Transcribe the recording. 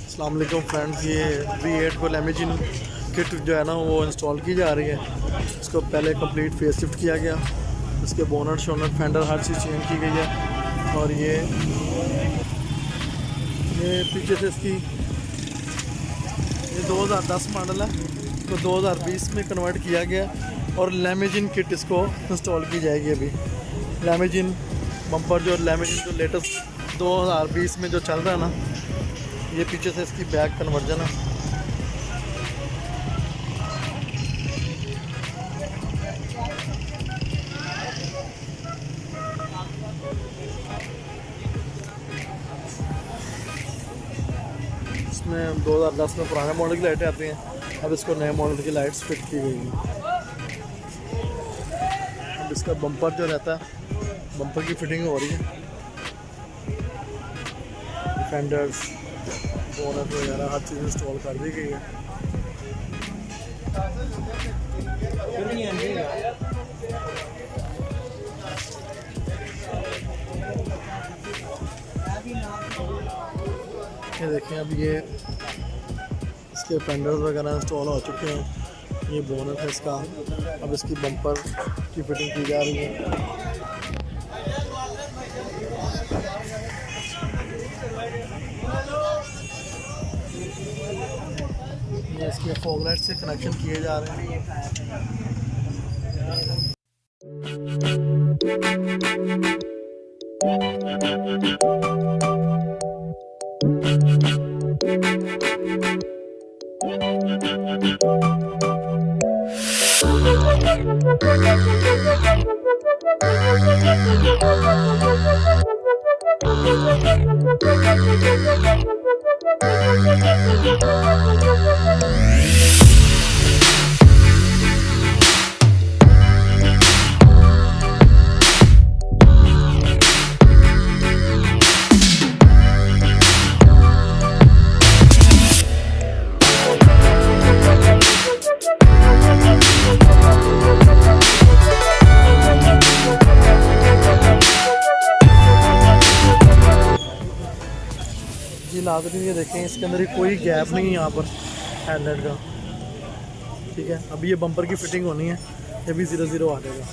अस्सलाम वालेकुम फ्रेंड्स, ये V8 को लैमिजिन किट जो है ना वो इंस्टॉल की जा रही है। इसको पहले कंप्लीट फेसलिफ्ट किया गया, इसके बोनट शोनट फेंडर हर चीज़ चेंज की गई है। और ये पीछे से इसकी ये 2010 मॉडल है, तो 2020 में कन्वर्ट किया गया और लैमिजिन किट इसको इंस्टॉल की जाएगी। अभी लैमिजिन बम्पर जो लैमिजिन जो लेटेस्ट 2020 में जो चल रहा है ना, ये पीछे से इसकी बैक कन्वर्जन है। इसमें 2010 में पुराने मॉडल की लाइटें आती हैं, अब इसको नए मॉडल की लाइट्स फिट की गई हैं। अब इसका बम्पर जो रहता है, बम्पर की फिटिंग हो रही है, फेंडर्स बोनट वगैरह हर चीज़ इंस्टॉल कर दी गई है। ये देखें, अब ये इसके फेंडर्स वगैरह इंस्टॉल हो चुके हैं। ये बोनट है इसका, अब इसकी बम्पर की फिटिंग की जा रही है। ये इसके फॉग लाइट से कनेक्शन किए जा रहे हैं। जी नाज़रीन, ये देखें, इसके अंदर कोई गैप नहीं है यहाँ पर हेडलाइट का। ठीक है, अभी ये बम्पर की फिटिंग होनी है, ये भी 00 आ जाएगा।